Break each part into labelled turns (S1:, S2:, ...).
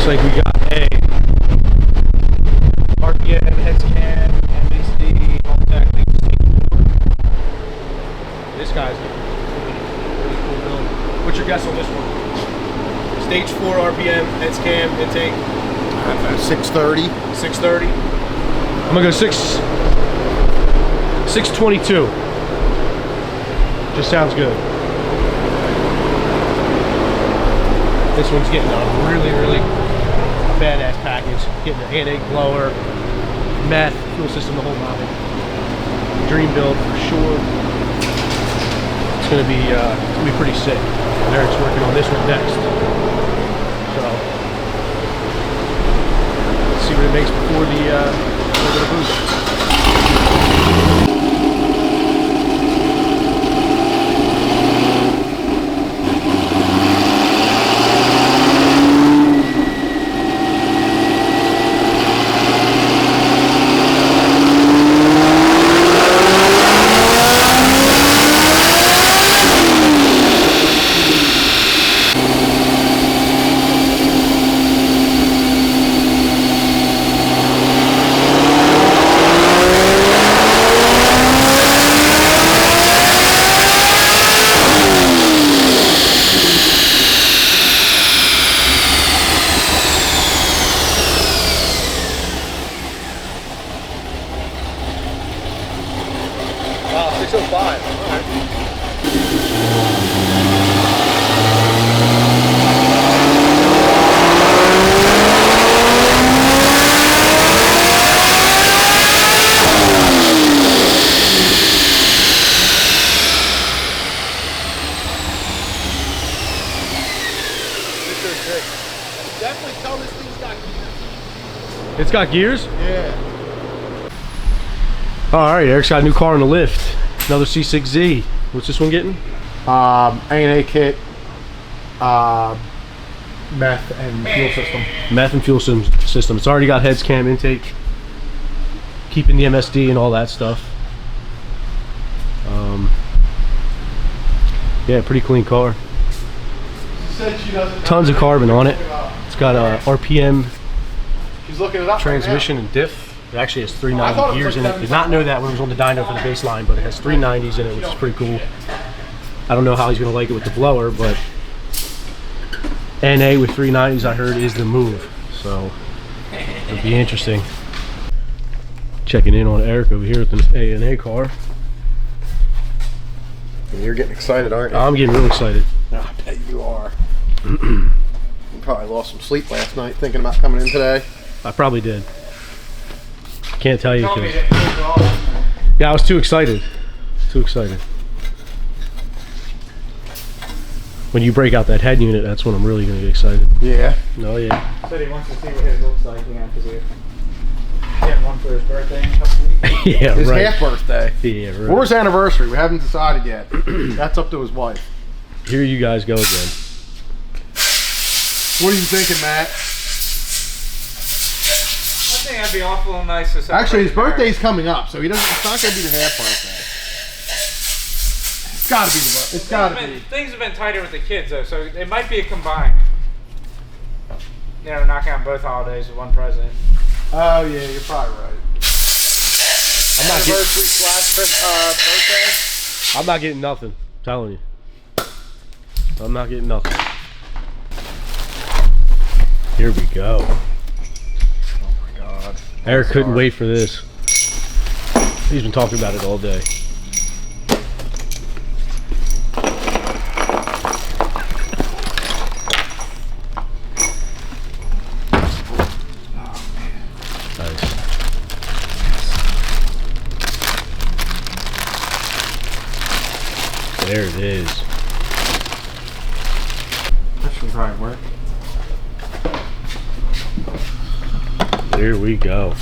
S1: like we got a RPM, head scan, MAC, exactly. This guy's really cool build. What's your guess on this one? Stage 4 RPM, head scan, intake.
S2: 630.
S1: 630. I'm gonna go 622. Just sounds good. This one's getting a really badass package. Getting an anode blower, meth, fuel system, the whole nine. Dream build for sure. It's gonna be pretty sick. And Eric's working on this one next. So let's see what it makes before the boost. Wow, 605. All right.
S2: Definitely tell this thing's got gears.
S1: It's got gears?
S2: Yeah.
S1: Alright, Eric's got a new car on the lift. Another C6 Z. What's this one getting?
S2: A&A kit, meth and fuel system.
S1: Meth and fuel system. It's already got heads cam intake. Keeping the MSD and all that stuff. Yeah, pretty clean car.
S2: She said she doesn't
S1: Tons of carbon on it. It's got a RPM
S2: She's looking it up
S1: transmission
S2: right
S1: and diff. It actually has 390 gears in it. Did not know that when it was on the dyno for the baseline, but it has 390s in it, which is pretty cool. I don't know how he's going to like it with the blower, but NA with 390s I heard is the move. So it'll be interesting. Checking in on Eric over here with this A&A car.
S2: You're getting excited, aren't you?
S1: I'm getting real excited.
S2: I bet you are. You probably lost some sleep last night thinking about coming in today.
S1: I probably did. Can't tell you because yeah, I was too excited. Too excited. When you break out that head unit, that's when I'm really gonna get excited.
S2: Yeah.
S1: Oh yeah.
S3: Said he wants to see what his looks like, you know, because he had one for his birthday in a couple weeks.
S1: Yeah,
S2: His
S1: right.
S2: half birthday.
S1: Yeah, right.
S2: Or his anniversary. We haven't decided yet. That's up to his wife.
S1: Here you guys go again.
S2: What are you thinking, Matt?
S3: I think that'd be awful nice to celebrate.
S2: Actually, his birthday's coming up, so he doesn't. It's not gonna be the half birthday. It's gotta be the. It's gotta be.
S3: Things have been tighter with the kids though, so it might be a combined. You know, knocking out both holidays with one present.
S2: Oh yeah, you're probably right.
S3: Anniversary slash birthday.
S1: I'm not getting nothing. I'm telling you. I'm not getting nothing. Here we go.
S2: Oh my God.
S1: Eric couldn't wait for this. He's been talking about it all day. Nice. There it is.
S2: That should probably work.
S1: There we go.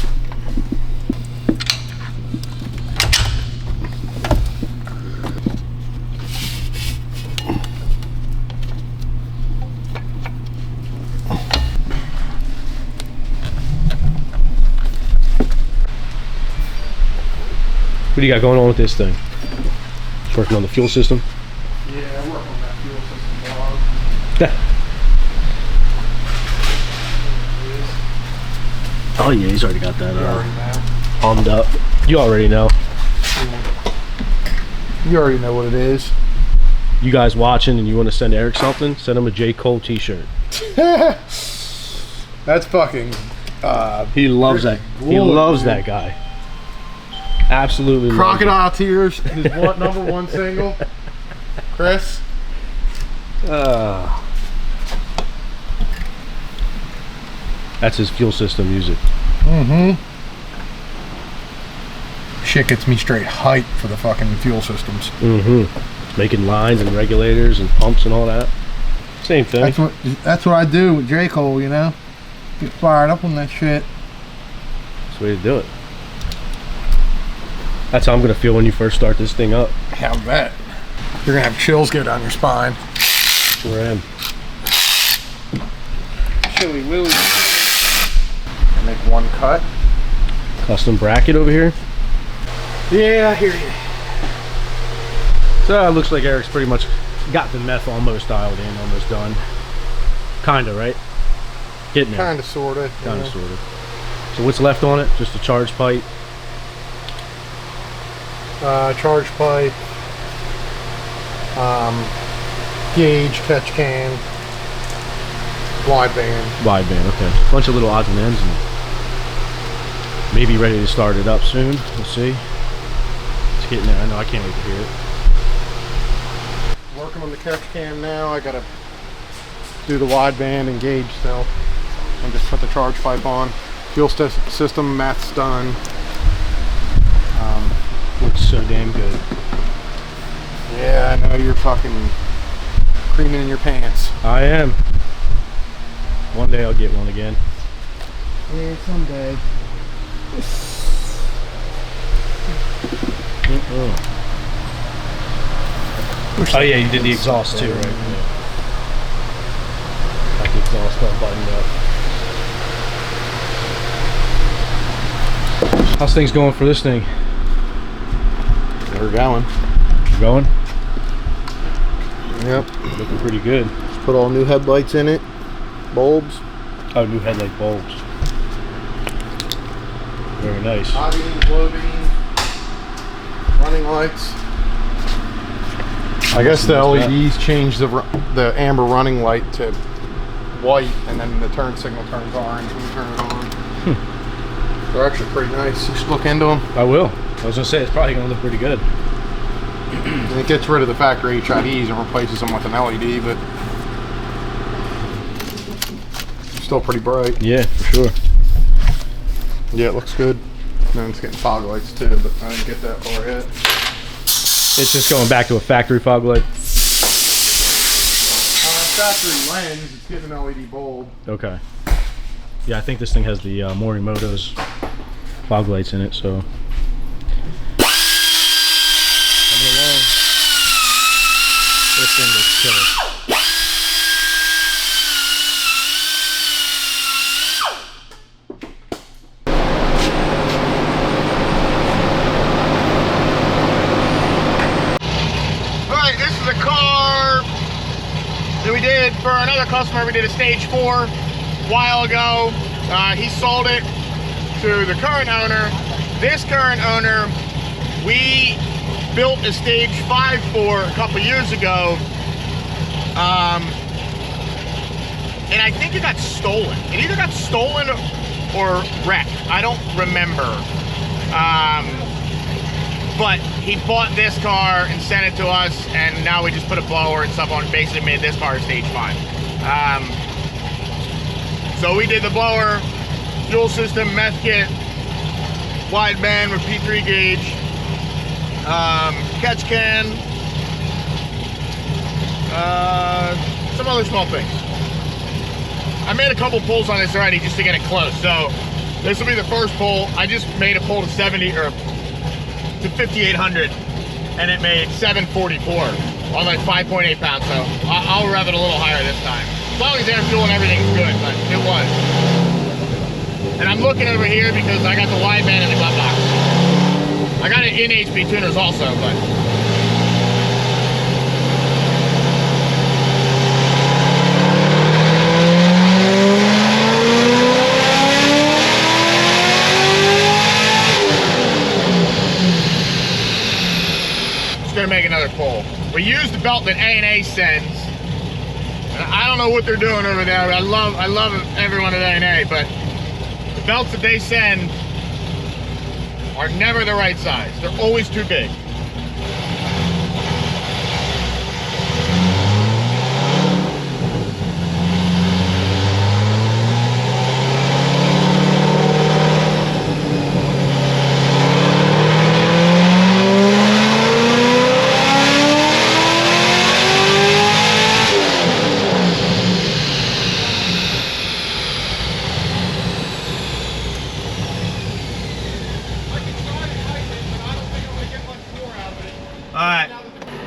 S1: What do you got going on with this thing? Just working on the fuel system?
S2: Yeah, work on that fuel system, dog.
S1: Oh yeah, he's already got that
S2: You already know.
S1: armed up. You already know.
S2: You already know what it is.
S1: You guys watching and you want to send Eric something, send him a J. Cole t-shirt.
S2: That's fucking
S1: He loves that. He loves that guy. Absolutely.
S2: Crocodile Tears, his #1 single. Chris.
S1: That's his fuel system music.
S2: Shit gets me straight hyped for the fucking fuel systems.
S1: Making lines and regulators and pumps and all that. Same thing.
S2: That's what I do with J. Cole, you know? Get fired up on that shit.
S1: That's the way to do it. That's how I'm gonna feel when you first start this thing up.
S2: How's that? You're gonna have chills go down your spine.
S1: Sure am.
S2: Chilly Willy. Make one cut.
S1: Custom bracket over here.
S2: Yeah, I hear you.
S1: So it looks like Eric's pretty much got the meth almost dialed in, almost done. Kinda, right? Getting there.
S2: Kinda, sorta.
S1: Kinda, sorta. So what's left on it? Just a charge pipe.
S2: Charge pipe. Gauge, catch can. Wideband.
S1: Wideband, okay. Bunch of little odds and ends, and maybe ready to start it up soon. We'll see. It's getting there. I know. I can't wait to hear it.
S2: Working on the catch can now. I gotta do the wideband and gauge still, and just put the charge pipe on. Fuel system math's done.
S1: Looks so damn good.
S2: Yeah, I know you're fucking creaming in your pants.
S1: I am. One day I'll get one again.
S2: Yeah, someday.
S1: Oh yeah, you did the exhaust too, right? Yeah. Got the exhaust all buttoned up. How's things going for this thing?
S2: We're going.
S1: You going?
S2: Yep.
S1: Looking pretty good.
S2: Just put all new headlights in it. Bulbs.
S1: Oh, new headlight bulbs. Very nice.
S2: High beam, low beam. Running lights. I guess the LEDs change the amber running light to white, and then the turn signal turns orange when you turn it on. They're actually pretty nice. You should look into them.
S1: I will. I was gonna say it's probably gonna look pretty good.
S2: And it gets rid of the factory HIDs and replaces them with an LED, but still pretty bright.
S1: Yeah, for sure.
S2: Yeah, it looks good. Now it's getting fog lights too, but I didn't get that far yet.
S1: It's just going back to a factory fog light.
S2: Factory lens, it's getting an LED bulb.
S1: Okay. Yeah, I think this thing has the Morimoto's fog lights in it, so. Coming along. This thing looks killer.
S2: Alright, this is a car that we did for another customer. We did a stage 4 a while ago. He sold it to the current owner. This current owner, we built a stage 5 for a couple years ago. And I think it got stolen. It either got stolen or wrecked. I don't remember. But he bought this car and sent it to us, and now we just put a blower and stuff on it, basically made this car a stage 5. So we did the blower, fuel system, meth kit, wideband with P3 gauge, catch can, some other small things. I made a couple pulls on this already just to get it close, so this will be the first pull. I just made a pull to 70 or to 5,800, and it made 744 on like 5.8 pounds, so I'll rev it a little higher this time. As long as air fuel and everything's good, but it was. And I'm looking over here because I got the wideband in the glove box. I got it in HP tuners also, but make another pull. We use the belt that A&A sends. And I don't know what they're doing over there. I love everyone at A&A, but the belts that they send are never the right size. They're always too big.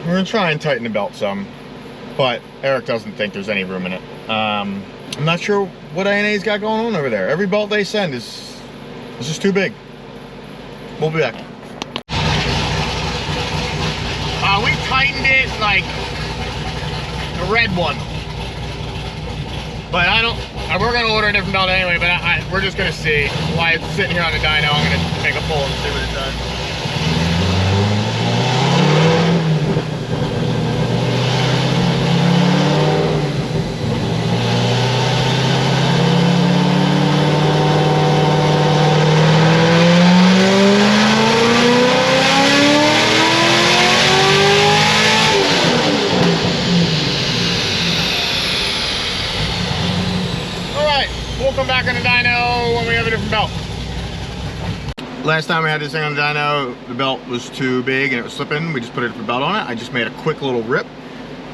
S2: We're gonna try and tighten the belt some, but Eric doesn't think there's any room in it. I'm not sure what A&A's got going on over there. Every belt they send is just too big. We'll be back. We tightened it like the red one, but we're gonna order a different belt anyway, but we're just gonna see. While it's sitting here on the dyno, I'm gonna make a pull and see what it does. Come back on the dyno when we have a different belt. Last time we had this thing on the dyno, the belt was too big and it was slipping. We just put a different belt on it. I just made a quick little rip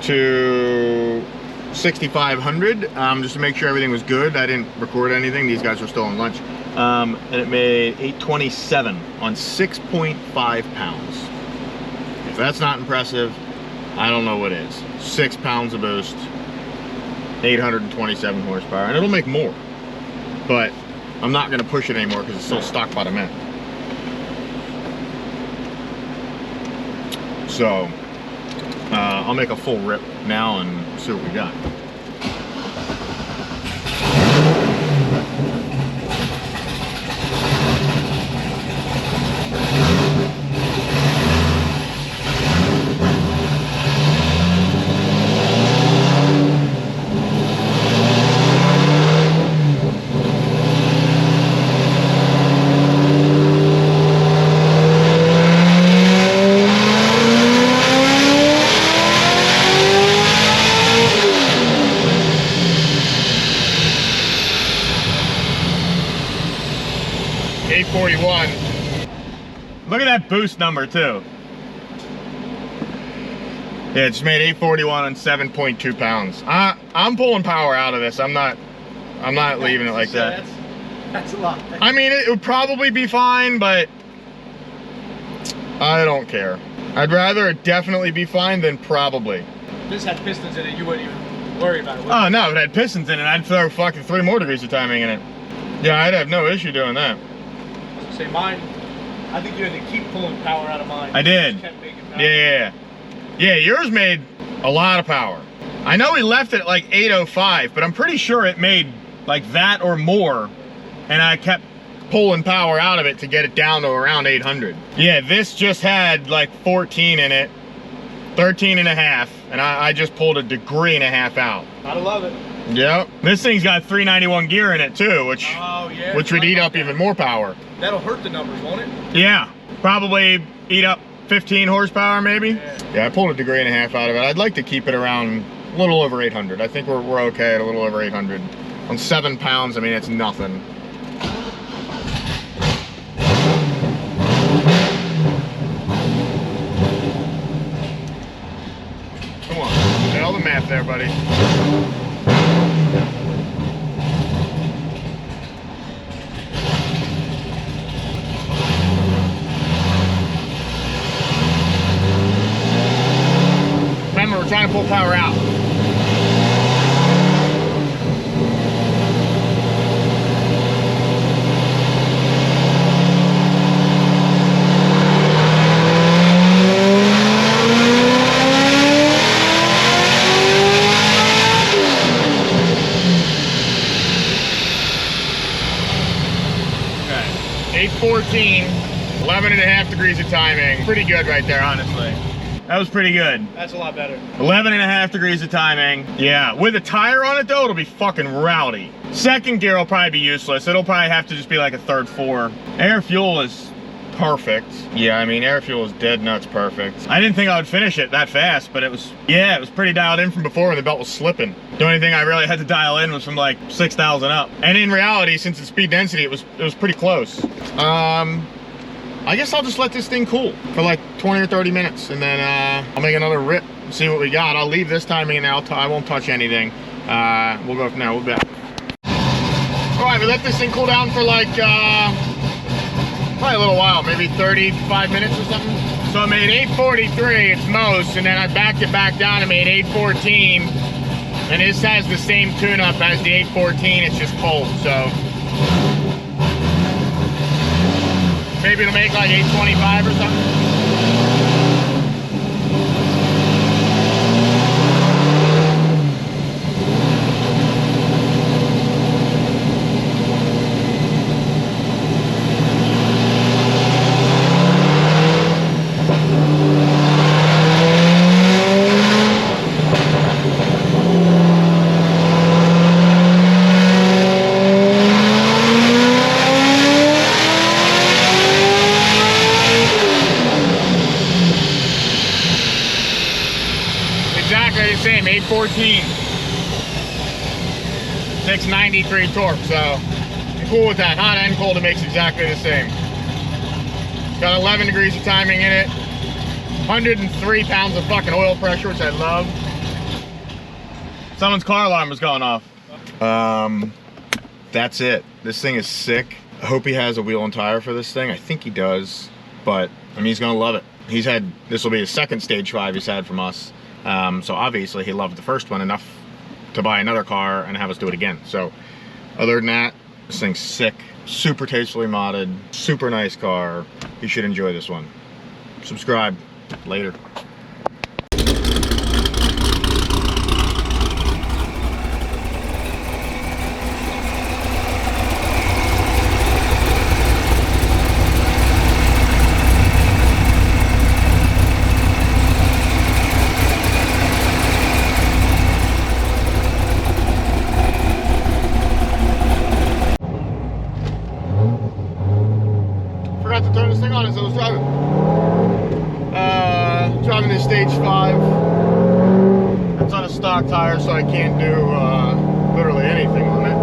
S2: to 6,500 just to make sure everything was good. I didn't record anything. These guys were still on lunch. And it made 827 on 6.5 pounds. If that's not impressive, I don't know what is. 6 pounds of boost, 827 horsepower, and it'll make more. But I'm not going to push it anymore because it's still stock bottom end. So I'll make a full rip now and see what we got. Look at that boost number too. Yeah, it just made 841 on 7.2 pounds. I'm pulling power out of this. I'm not leaving it like that.
S1: That's a lot.
S2: I mean, it would probably be fine, but I don't care. I'd rather it definitely be fine than probably.
S1: If this had pistons in it, you wouldn't even worry about it.
S2: Oh no, if it had pistons in it, I'd throw fucking 3 more degrees of timing in it. Yeah, I'd have no issue doing that.
S1: Say mine, I think you had to keep pulling power out of mine.
S2: I did. Yeah. Yeah, yours made a lot of power. I know we left it at like 805, but I'm pretty sure it made like that or more, and I kept pulling power out of it to get it down to around 800. Yeah, this just had like 14 in it, 13 and a half, and I just pulled 1.5 degrees out.
S1: Gotta love it.
S2: Yep. This thing's got 391 gear in it too, which would eat up even more power.
S1: That'll hurt the numbers, won't it?
S2: Yeah, probably eat up 15 horsepower maybe. Yeah, I pulled 1.5 degrees out of it. I'd like to keep it around a little over 800. I think we're okay at a little over 800. On 7 pounds, I mean, it's nothing. Come on, get all the math there, buddy. Remember, we're trying to pull power out. Okay, 814, 11.5 degrees of timing. Pretty good right there, honestly. That was pretty good.
S1: That's a lot better.
S2: 11.5 degrees of timing. Yeah, with a tire on it though, it'll be fucking rowdy. Second gear will probably be useless. It'll probably have to just be like a third four. Air fuel is perfect. Yeah, I mean, air fuel is dead nuts perfect. I didn't think I would finish it that fast, but it was, yeah, it was pretty dialed in from before when the belt was slipping. The only thing I really had to dial in was from like 6,000 up. And in reality, since it's speed density, it was pretty close. I guess I'll just let this thing cool for like 20 or 30 minutes, and then I'll make another rip, see what we got. I'll leave this timing and I won't touch anything. We'll go from there, we'll be back. All right, we let this thing cool down for like, probably a little while, maybe 35 minutes or something. So I made 843, it's most, and then I backed it back down and made 814. And this has the same tune-up as the 814, it's just cold, so. Maybe it'll make like 825 or something. Exactly the same, 814. 693 torque, so I'm cool with that. Hot and cold, it makes exactly the same. Got 11 degrees of timing in it. 103 pounds of fucking oil pressure, which I love. Someone's car alarm was going off. That's it. This thing is sick. I hope he has a wheel and tire for this thing. I think he does, but I mean, he's gonna love it. This will be his second Stage 5 he's had from us. So obviously he loved the first one enough to buy another car and have us do it again. So other than that, this thing's sick, super tastefully modded, super nice car. You should enjoy this one. Subscribe. Later. Forgot to turn this thing on as I was driving. Driving this Stage 5. It's on a stock tire, so I can't do literally anything on it.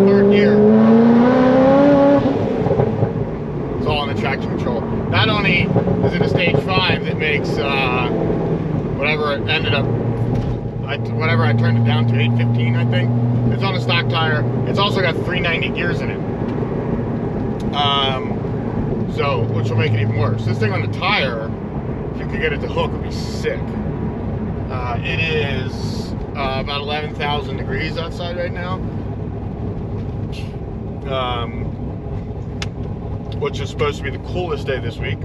S2: Third gear. It's all on the traction control. Not only is it a Stage 5 that makes whatever it ended up, whatever I turned it down to, 815 I think. It's on a stock tire. It's also got 390 gears in it. So, which will make it even worse. This thing on the tire, if you could get it to hook, would be sick. It is about 11,000 degrees outside right now. Which is supposed to be the coolest day this week.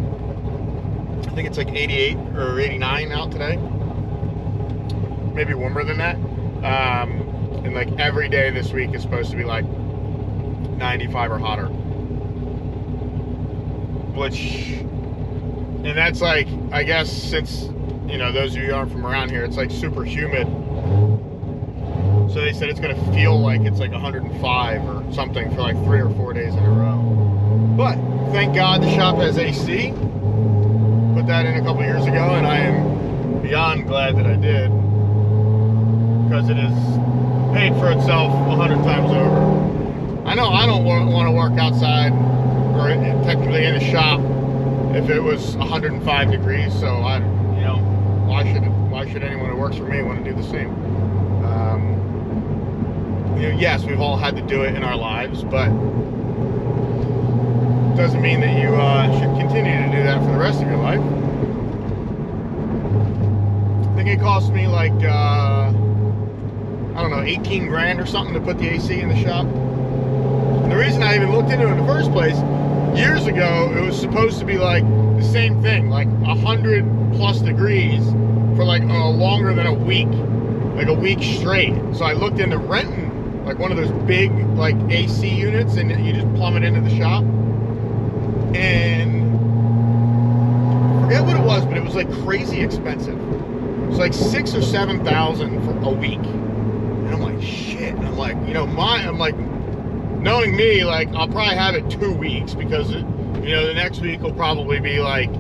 S2: I think it's like 88 or 89 out today. Maybe warmer than that. And like every day this week is supposed to be like 95 or hotter. And that's like, I guess since, you know, those of you who aren't from around here, it's like super humid. So they said it's gonna feel like it's like 105 or something for like 3 or 4 days in a row. But thank God the shop has AC. Put that in a couple years ago, and I am beyond glad that I did, because it has paid for itself 100 times over. I know I don't want to work outside, or technically in a shop, if it was 105 degrees. So I, you know, why should anyone who works for me want to do the same? You know, yes, we've all had to do it in our lives, but doesn't mean that you should continue to do that for the rest of your life. I think it cost me like I don't know, 18 grand or something to put the AC in the shop. And the reason I even looked into it in the first place, years ago, it was supposed to be like the same thing, like 100 plus degrees for like longer than a week, like a week straight. So I looked into renting like one of those big like AC units, and you just plumb it into the shop. And I forget like crazy expensive. It's like 6,000 or 7,000 for a week. And I'm like, shit. And I'm like, you know, I'm like, knowing me, like, I'll probably have it 2 weeks because, you know, the next week will probably be like,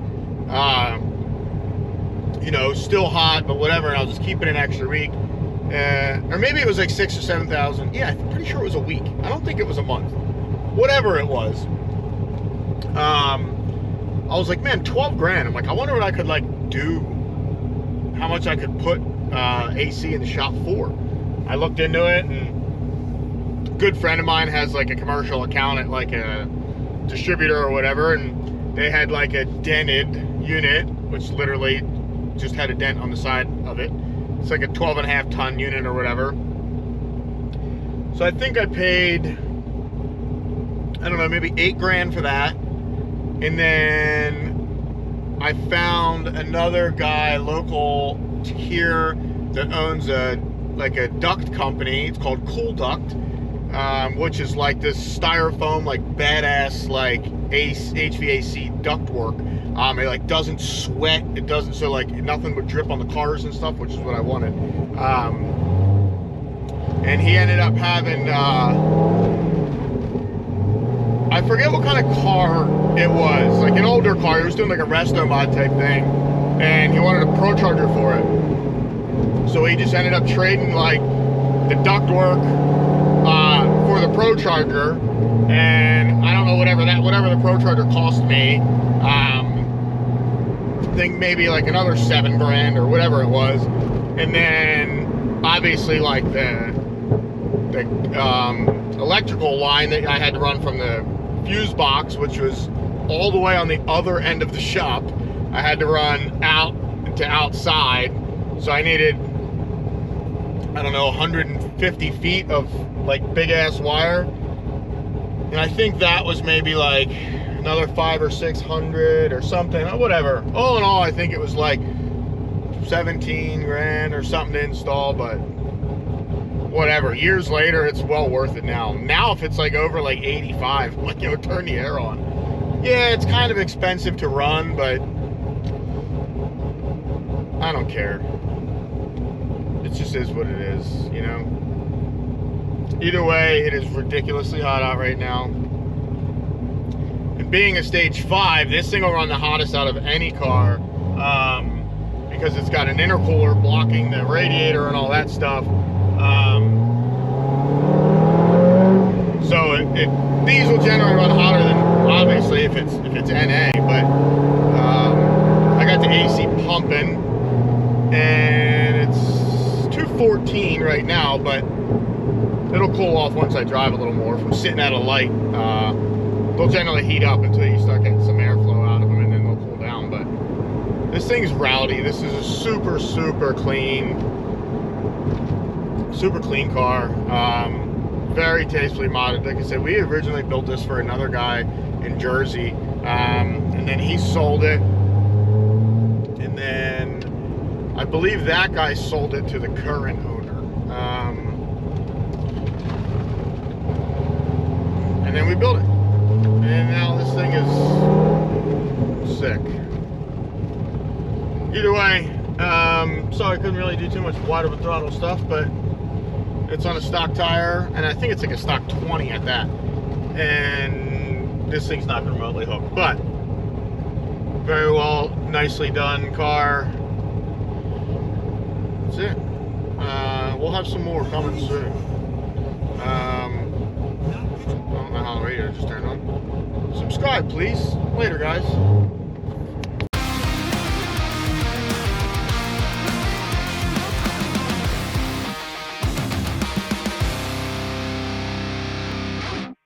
S2: you know, still hot, but whatever, and I'll just keep it an extra week. Or maybe it was like 6,000 or 7,000. Yeah, I'm pretty sure it was a week. I don't think it was a month. Whatever it was. I was like, man, 12 grand. I'm like, I wonder what I could like do, how much I could put AC in the shop for. I looked into it, and a good friend of mine has like a commercial account at like a distributor or whatever, and they had like a dented unit, which literally just had a dent on the side of it. It's like a 12.5 ton unit or whatever. So I think I paid, I don't know, maybe 8 grand for that. And then I found another guy local here that owns a duct company. It's called Cool Duct, which is like this styrofoam, like badass, like HVAC duct work. It like doesn't sweat. It doesn't, so like nothing would drip on the cars and stuff, which is what I wanted. And he ended up having, I forget what kind of car it was, like an older car. He was doing like a resto mod type thing, and he wanted a Pro Charger for it. So he just ended up trading like the ductwork for the Pro Charger, and I don't know, whatever the Pro Charger cost me. I think maybe like another 7 grand or whatever it was. And then obviously like the electrical line that I had to run from the fuse box, which was all the way on the other end of the shop, I had to run out to outside. So I needed, I don't know, 150 feet of like big ass wire. And I think that was maybe like another 500 or 600 or something, or whatever. All in all, I think it was like 17 grand or something to install, but whatever. Years later, it's well worth it now. Now, if it's like over like 85, I'm like, yo, turn the air on. Yeah, it's kind of expensive to run, but I don't care. It just is what it is, you know? Either way, it is ridiculously hot out right now. And being a stage 5, this thing will run the hottest out of any car, because it's got an intercooler blocking the radiator and all that stuff. So these will generally run hotter than, obviously, if it's NA, but I got the AC pumping, and it's 214 right now, but it'll cool off once I drive a little more. From sitting at a light, they'll generally heat up until you start getting some airflow out of them, and then they'll cool down. But this thing's rowdy. This is a super, super clean car. Very tastefully modded. Like I said, we originally built this for another guy in Jersey, and then he sold it, and then I believe that guy sold it to the current owner, and then we built it, and now this thing is sick. Either way, sorry I couldn't really do too much wide open throttle stuff, but it's on a stock tire, and I think it's like a stock 20 at that. And this thing's not remotely hooked, but very well, nicely done car. That's it. We'll have some more coming soon. I don't know how the radio just turned on. Subscribe, please. Later, guys.